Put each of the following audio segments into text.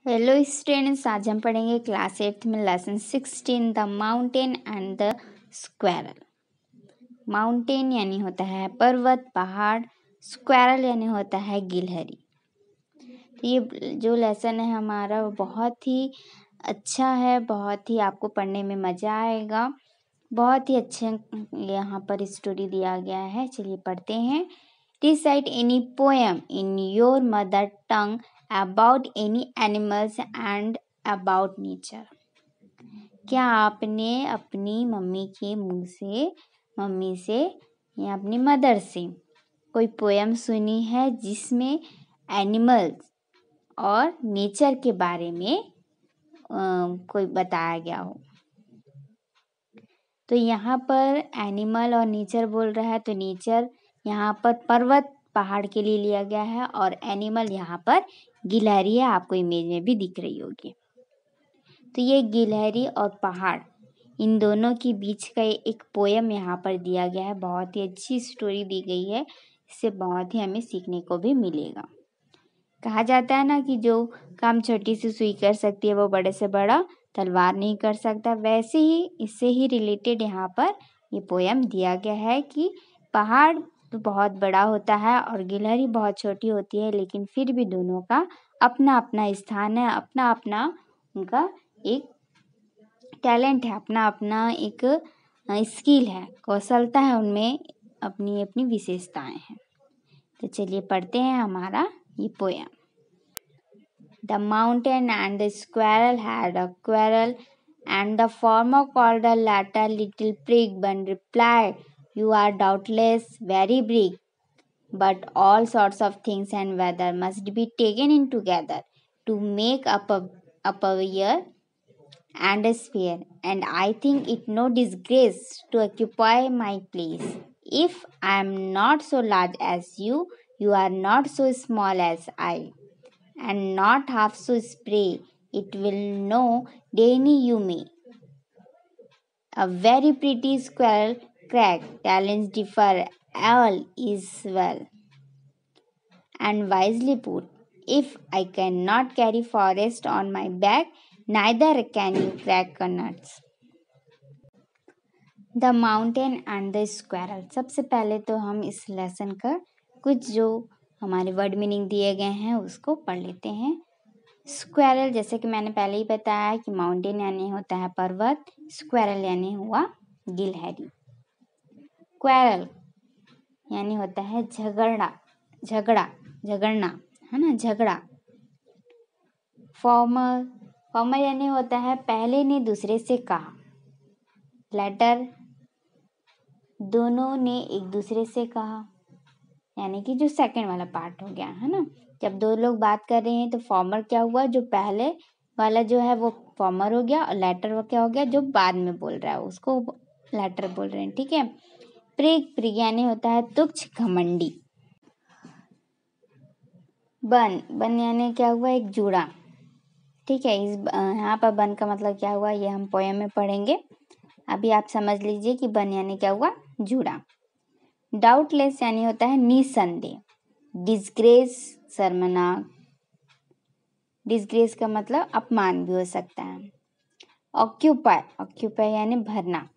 Hello students, आज हम पढ़ेंगे क्लास 8 में lesson 16 the mountain and the squirrel. Mountain यानी होता है पर्वत पहाड़, स्क्वायरल यानी होता है गिलहरी। तो ये जो लेसन है हमारा वो बहुत ही अच्छा है, बहुत ही आपको पढ़ने में मज़ा आएगा। बहुत ही अच्छे यहाँ पर स्टोरी दिया गया है। चलिए पढ़ते हैं। Recite any poem in your mother tongue about any animals and about nature। क्या आपने अपनी मम्मी से या अपनी मदर से कोई पोएम सुनी है जिसमें एनिमल्स और नेचर के बारे में कोई बताया गया हो? तो यहाँ पर एनिमल और नेचर बोल रहा है, तो नेचर यहाँ पर पर्वत पहाड़ के लिए लिया गया है और एनिमल यहाँ पर गिलहरी है, आपको इमेज में भी दिख रही होगी। तो ये गिलहरी और पहाड़ इन दोनों के बीच का एक पोयम यहाँ पर दिया गया है। बहुत ही अच्छी स्टोरी दी गई है, इससे बहुत ही हमें सीखने को भी मिलेगा। कहा जाता है ना कि जो काम छोटी सी सुई कर सकती है वो बड़े से बड़ा तलवार नहीं कर सकता। वैसे ही इससे ही रिलेटेड यहाँ पर ये पोयम दिया गया है कि पहाड़ तो बहुत बड़ा होता है और गिलहरी बहुत छोटी होती है, लेकिन फिर भी दोनों का अपना अपना स्थान है, अपना अपना उनका एक टैलेंट है, अपना अपना एक स्किल है, कौशलता है, उनमें अपनी अपनी विशेषताएं हैं। तो चलिए पढ़ते हैं हमारा ये poem. The mountain and the squirrel had a quarrel, and the former called the latter little prig, and replied, "You are doubtless very big, but all sorts of things and weather must be taken in together to make up a year and a sphere, and I think it no disgrace to occupy my place. If I am not so large as you, you are not so small as I, and not half so spray, it will no Danny you may. A very pretty squirrel crack, talents differ, all is well, and wisely put. If I cannot carry forest on my back, neither can you crack nuts." The mountain and the squirrel. सबसे पहले तो हम इस lesson का कुछ जो हमारे word meaning दिए गए हैं उसको पढ़ लेते हैं। स्क्वायरल, जैसे कि मैंने पहले ही बताया कि माउंटेन यानी होता है पर्वत, स्क्वायरल यानी हुआ गिलहरी। क्वारल यानी होता है झगड़ना, है ना, झगड़ा। फॉर्मर यानी होता है पहले ने दूसरे से कहा। लेटर, दोनों ने एक दूसरे से कहा, यानी कि जो सेकंड वाला पार्ट हो गया, है ना। जब दो लोग बात कर रहे हैं तो फॉर्मर क्या हुआ, जो पहले वाला जो है वो फॉर्मर हो गया, और लेटर वो क्या हो गया, जो बाद में बोल रहा है उसको लेटर बोल रहे हैं, ठीक है। प्रिग यानी होता है तुच्छ घमंडी। बन यानी क्या हुआ, एक जूड़ा, ठीक है। इस यहाँ पर बन का मतलब क्या हुआ ये हम पोयम में पढ़ेंगे। अभी आप समझ लीजिए कि बन यानी क्या हुआ, जूड़ा। डाउटलेस यानी होता है निसंदेह। डिस्ग्रेस, शर्मनाक। डिस्ग्रेस का मतलब अपमान भी हो सकता है। ऑक्यूपाई यानी भरना,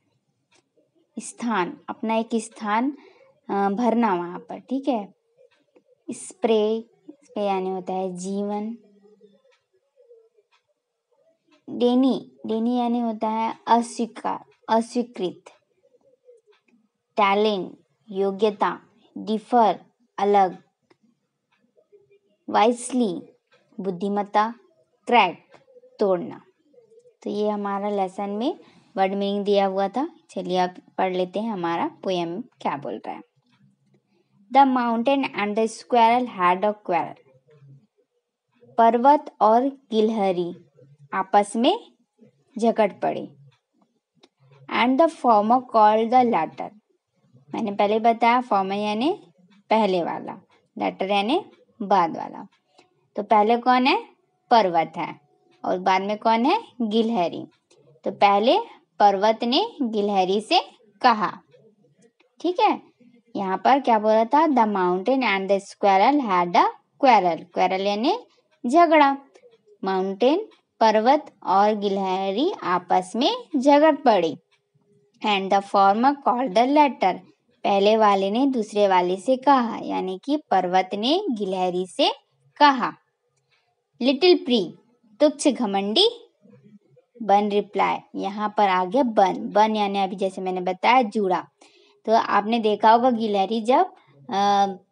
स्थान, अपना एक स्थान भरना वहां पर, ठीक है। स्प्रे यानी होता है जीवन। डेनी यानी होता है अस्वीकृत। टैलेंट, योग्यता। डिफर, अलग। वाइसली, बुद्धिमत्ता। क्रैक, तोड़ना। तो ये हमारा लेसन में वर्ड मीनिंग दिया हुआ था। चलिए अब पढ़ लेते हैं हमारा पोएम क्या बोल रहा है। The mountain and the squirrel had a quarrel. पर्वत और गिलहरी आपस में झगड़ पड़े। And the former called the latter. मैंने पहले बताया फॉर्मर यानी पहले वाला, लेटर यानी बाद वाला। तो पहले कौन है, पर्वत है, और बाद में कौन है, गिलहरी। तो पहले पर्वत ने गिलहरी से कहा, ठीक है। यहाँ पर क्या बोला था, the mountain and the squirrel had a quarrel. Quarrel यानी झगड़ा। माउंटेन पर्वत और गिलहरी आपस में झगड़ पड़े। And the former called the latter, पहले वाले ने दूसरे वाले से कहा, यानी कि पर्वत ने गिलहरी से कहा, लिटिल प्री, तुच्छ घमंडी। बन रिप्लाई, यहाँ पर आ गया बन यानी अभी जैसे मैंने बताया जुड़ा। तो आपने देखा होगा गिलहरी जब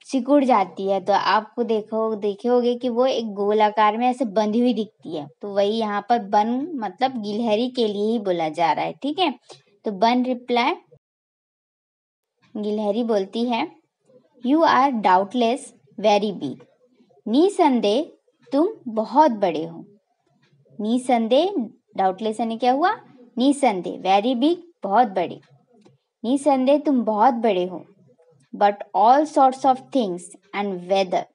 सिकुड़ जाती है तो आपको देखे होगे कि वो एक गोल आकार में ऐसे बंधी हुई दिखती है। तो वही यहाँ पर बन मतलब गिलहरी के लिए ही बोला जा रहा है, ठीक है। तो बन रिप्लाई, गिलहरी बोलती है, you are doubtless very big, निसंदेह तुम बहुत बड़े हो। निसंदेह, डाउटलेस यानी क्या हुआ, निसंदेह, वेरी बिग बहुत बड़े, निसंदेह तुम बहुत बड़े हो। But all sorts of things and weather,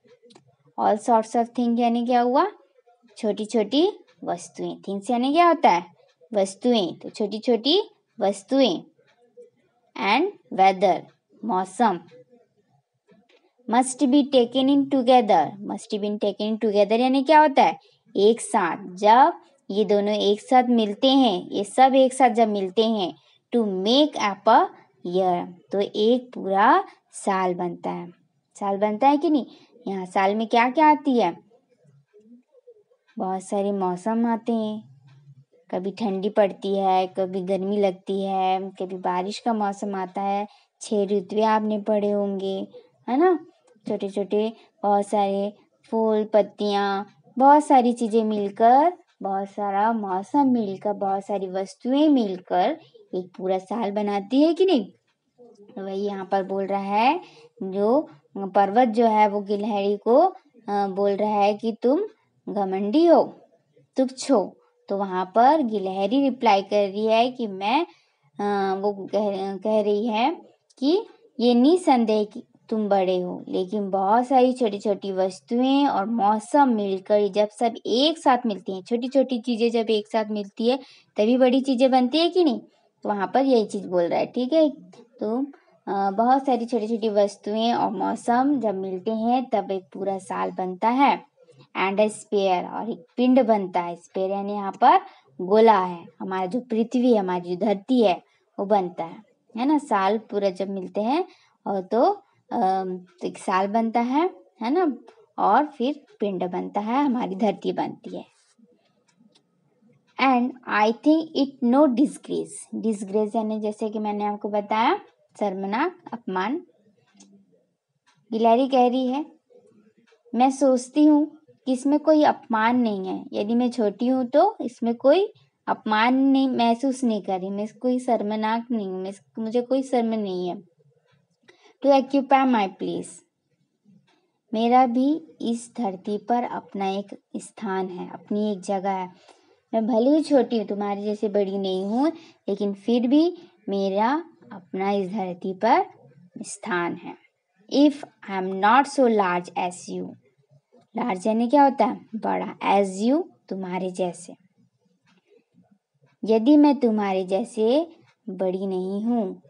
all sorts of thing यानी क्या हुआ, छोटी छोटी वस्तुएं। थिंग्स यानी क्या होता है, वस्तुएं, तो छोटी छोटी वस्तुएं। एंड वेदर, मौसम। Must be taken in together, must be taken in together यानी क्या होता है, एक साथ। जब ये दोनों एक साथ मिलते हैं, ये सब एक साथ जब मिलते हैं, to make up a year, तो एक पूरा साल बनता है। साल बनता है कि नहीं। यहाँ साल में क्या क्या आती है, बहुत सारे मौसम आते हैं, कभी ठंडी पड़ती है, कभी गर्मी लगती है, कभी बारिश का मौसम आता है। 6 ऋतुएं आपने पढ़े होंगे, है ना। छोटे छोटे बहुत सारे फूल, पत्तियां, बहुत सारी चीजें मिलकर, बहुत सारा मौसम मिलकर, बहुत सारी वस्तुएं मिलकर एक पूरा साल बनाती है कि नहीं। वही यहाँ पर बोल रहा है, जो पर्वत जो है वो गिलहरी को बोल रहा है कि तुम घमंडी हो, तुच्छ हो। तो वहाँ पर गिलहरी रिप्लाई कर रही है कि वो कह रही है कि ये निसंदेह कि तुम बड़े हो, लेकिन बहुत सारी छोटी छोटी वस्तुएं और मौसम मिलकर जब सब एक साथ मिलती हैं, छोटी छोटी चीजें जब एक साथ मिलती है तभी बड़ी चीजें बनती है कि नहीं। तो वहाँ पर यही चीज बोल रहा है, ठीक है। तो बहुत सारी छोटी छोटी वस्तुएं और मौसम जब मिलते हैं तब एक पूरा साल बनता है। एंड अ स्पेयर, और एक पिंड बनता है। स्पेयर यानी यहाँ पर गोला है, हमारा जो पृथ्वी है, हमारी जो धरती है वो बनता है ना। साल पूरा जब मिलते हैं और तो एक साल बनता है ना, और फिर पिंड बनता है, हमारी धरती बनती है। And I think it no disgrace, disgrace यानी जैसे कि मैंने आपको बताया, शर्मनाक, अपमान। गिलहरी कह रही है, मैं सोचती हूँ कि इसमें कोई अपमान नहीं है। यदि मैं छोटी हूँ तो इसमें कोई अपमान नहीं महसूस नहीं कर रही, मैं कोई शर्मनाक नहीं हूँ, मुझे कोई शर्म नहीं है। टू ऑक्यूपाई माई प्लेस, मेरा भी इस धरती पर अपना एक स्थान है, अपनी एक जगह है। मैं भले ही छोटी हूँ, तुम्हारी जैसे बड़ी नहीं हूँ, लेकिन फिर भी मेरा अपना इस धरती पर स्थान है। If I am not so large as you, large यानी क्या होता है, बड़ा, एज यू तुम्हारे जैसे। यदि मैं तुम्हारे जैसे बड़ी नहीं हूँ,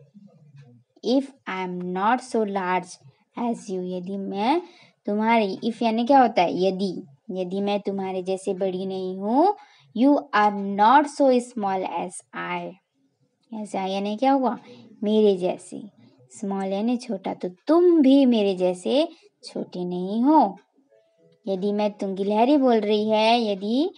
if I am not so large as you, यदि मैं तुम्हारी, इफ यानी क्या होता है, यदि मैं तुम्हारे जैसे बड़ी नहीं हूँ, you are not so small as I, ऐसा यानी क्या हुआ, मेरे जैसे। स्मॉल यानी छोटा, तो तुम भी मेरे जैसे छोटे नहीं हो। यदि गिलहरी बोल रही है, यदि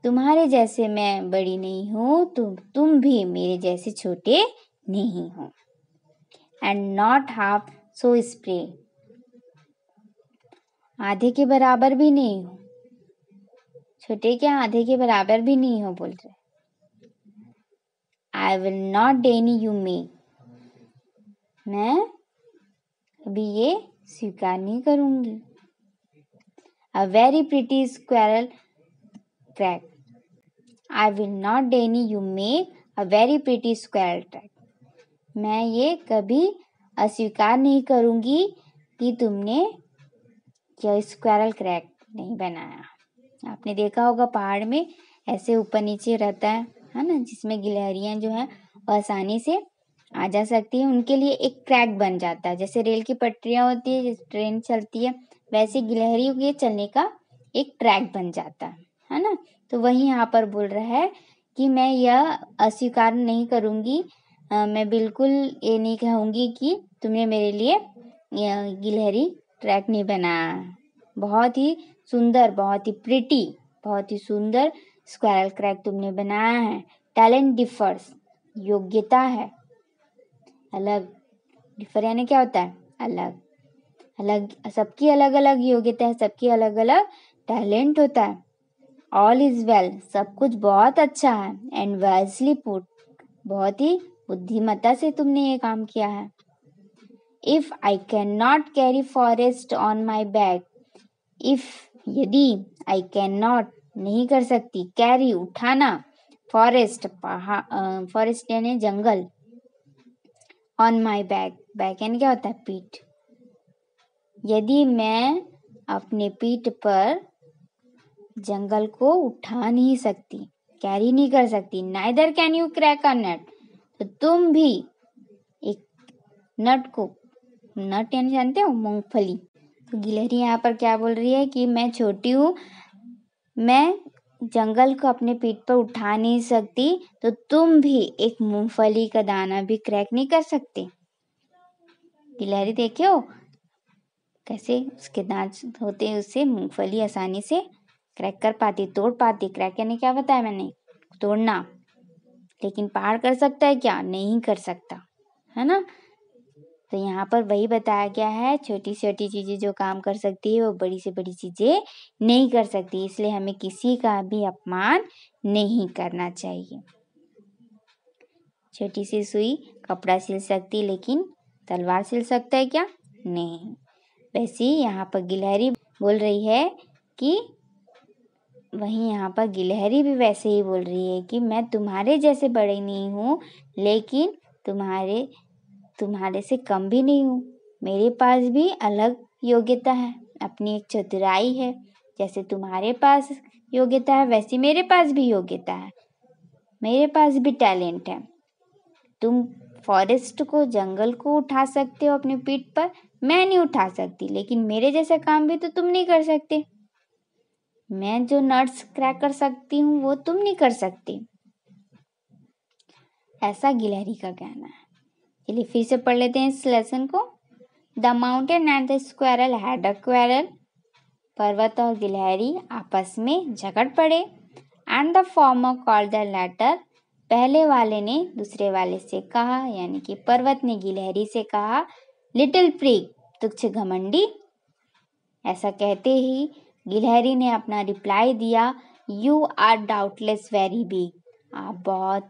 तुम्हारे जैसे मैं बड़ी नहीं हूँ, तो तुम भी मेरे जैसे छोटे नहीं हो। And not half so spray, आधे के बराबर भी नहीं हो। छोटे क्या, आधे के बराबर भी नहीं हो बोल रहे। I will not deny you may, मैं अभी ये स्वीकार नहीं करूंगी। A very pretty squirrel track, I will not deny you make a very pretty squirrel track, मैं ये कभी अस्वीकार नहीं करूंगी कि तुमने यह स्क्वेरल क्रैक नहीं बनाया। आपने देखा होगा पहाड़ में ऐसे ऊपर नीचे रहता है ना, जिसमें गिलहरियां जो है आसानी से आ जा सकती है। उनके लिए एक क्रैक बन जाता है, जैसे रेल की पटरियां होती है, जैसे ट्रेन चलती है, वैसे गिलहरियों के चलने का एक ट्रैक बन जाता है ना। तो वही यहाँ पर बोल रहा है कि मैं यह अस्वीकार नहीं करूँगी, मैं बिल्कुल ये नहीं कहूँगी कि तुमने मेरे लिए गिलहरी ट्रैक नहीं बनाया। बहुत ही सुंदर, बहुत ही प्रिटी, बहुत ही सुंदर स्क्वायरल ट्रैक तुमने बनाया है। टैलेंट डिफर्स, योग्यता है अलग। डिफर यानी क्या होता है? अलग अलग, सबकी अलग अलग योग्यता है, सबकी अलग अलग टैलेंट होता है। ऑल इज वेल, सब कुछ बहुत अच्छा है। एंड वाइजली पुट, बहुत ही बुद्धिमत्ता से तुमने ये काम किया है। If I can not carry forest on my back, if यदि, आई कैन नॉट नहीं कर सकती, कैरी उठाना, फॉरेस्ट फॉरेस्ट यानी जंगल, ऑन माई बैक, बैक यानी क्या होता है? पीठ। यदि मैं अपने पीठ पर जंगल को उठा नहीं सकती, कैरी नहीं कर सकती, neither can you crack a nut, तो तुम भी एक नट को, नट यानी जानते हो? मूंगफली। तो गिलहरी यहाँ पर क्या बोल रही है कि मैं छोटी हूँ, मैं जंगल को अपने पीठ पर उठा नहीं सकती, तो तुम भी एक मूंगफली का दाना भी क्रैक नहीं कर सकते। गिलहरी देखियो कैसे उसके दांत होते हैं, उससे मूंगफली आसानी से क्रैक कर पाती, तोड़ पाती। क्रैक यानी क्या बताया मैंने? तोड़ना। लेकिन पार कर सकता है क्या? नहीं कर सकता, है ना। तो यहाँ पर वही बताया गया है, छोटी छोटी चीजें जो काम कर सकती है वो बड़ी से बड़ी चीजें नहीं कर सकती, इसलिए हमें किसी का भी अपमान नहीं करना चाहिए। छोटी सी सुई कपड़ा सिल सकती, लेकिन तलवार सिल सकता है क्या? नहीं। वैसे ही यहाँ पर गिलहरी बोल रही है कि वहीं यहाँ पर गिलहरी भी वैसे ही बोल रही है कि मैं तुम्हारे जैसे बड़ी नहीं हूँ, लेकिन तुम्हारे से कम भी नहीं हूँ। मेरे पास भी अलग योग्यता है, अपनी एक चतुराई है। जैसे तुम्हारे पास योग्यता है, वैसे मेरे पास भी योग्यता है, मेरे पास भी टैलेंट है। तुम फॉरेस्ट को, जंगल को उठा सकते हो अपने पीठ पर, मैं नहीं उठा सकती, लेकिन मेरे जैसा काम भी तो तुम नहीं कर सकते। मैं जो नट्स क्रैक कर सकती हूँ वो तुम नहीं कर सकते। ऐसा गिलहरी का कहना है। चलिए फिर से पढ़ लेते हैं इस लेसन को। The mountain and the squirrel had a quarrel, पर्वत और गिलहरी आपस में झगड़ पड़े। And the former called the latter, पहले वाले ने दूसरे वाले से कहा, यानी कि पर्वत ने गिलहरी से कहा, लिटिल प्रिग, तुच्छ घमंडी। ऐसा कहते ही गिलहरी ने अपना रिप्लाई दिया, you are doubtless very big, आप बहुत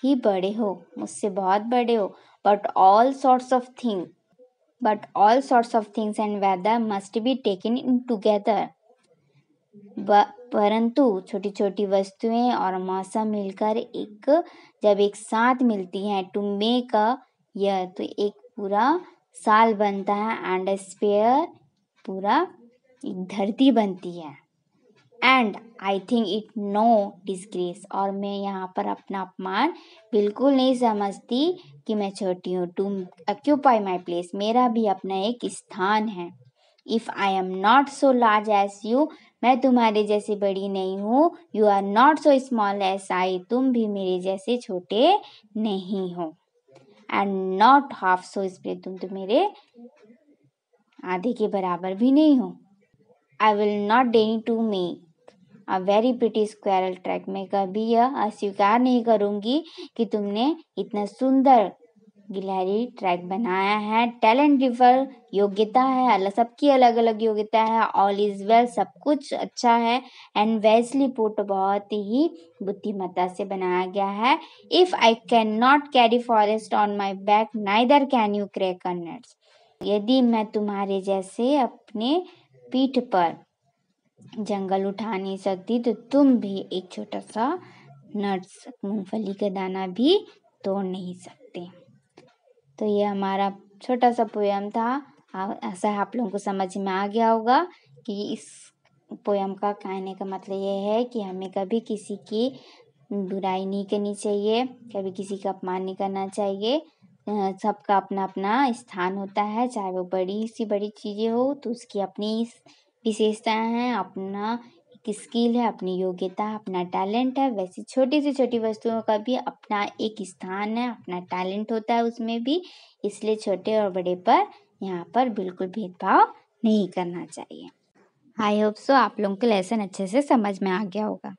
ही बड़े हो, मुझसे बहुत बड़े हो। But all sorts of things and weather must be taken in together, परंतु छोटी छोटी वस्तुएं और मौसम मिलकर जब एक साथ मिलती हैं, टू मेक अ ईयर, तो एक पूरा साल बनता है। एंड स्पेयर, पूरा एक धरती बनती है। And I think it no disgrace, और मैं यहाँ पर अपना अपमान बिल्कुल नहीं समझती कि मैं छोटी हूँ। टू ऑक्यूपाई माई प्लेस, मेरा भी अपना एक स्थान है। If I am not so large as you, मैं तुम्हारे जैसे बड़ी नहीं हूँ। You are not so small as I, तुम भी मेरे जैसे छोटे नहीं हो। And not half so spread, तुम तो मेरे आधे के बराबर भी नहीं हो। I will not dare to make a very pretty squirrel track, मैं कभी यह अस्वीकार नहीं करूंगी कि तुमने इतना सुंदर गिलहरी ट्रैक बनाया है। टैलेंट डिफर, योग्यता है अलग, सबकी अलग अलग योग्यता है। ऑल इज वेल, सब कुछ अच्छा है। एंड वेस्ली पुट, बहुत ही बुद्धिमत्ता से बनाया गया है। If I can not carry forest on my back, neither can you crack a nuts, यदि मैं तुम्हारे जैसे अपने पीठ पर जंगल उठा नहीं सकती, तो तुम भी एक छोटा सा नट्स, मूंगफली का दाना भी तोड़ नहीं सकते। तो ये हमारा छोटा सा पोयम था। ऐसा आप लोगों को समझ में आ गया होगा कि इस पोयम का कहने का मतलब ये है कि हमें कभी किसी की बुराई नहीं करनी चाहिए, कभी किसी का अपमान नहीं करना चाहिए। सबका अपना अपना स्थान होता है, चाहे वो बड़ी सी बड़ी चीजें हो तो उसकी अपनी विशेषताएं हैं, अपना एक स्किल है, अपनी योग्यता, अपना टैलेंट है। वैसे छोटी से छोटी वस्तुओं का भी अपना एक स्थान है, अपना टैलेंट होता है उसमें भी। इसलिए छोटे और बड़े पर यहाँ पर बिल्कुल भेदभाव नहीं करना चाहिए। आई होप सो आप लोगों को लेसन अच्छे से समझ में आ गया होगा।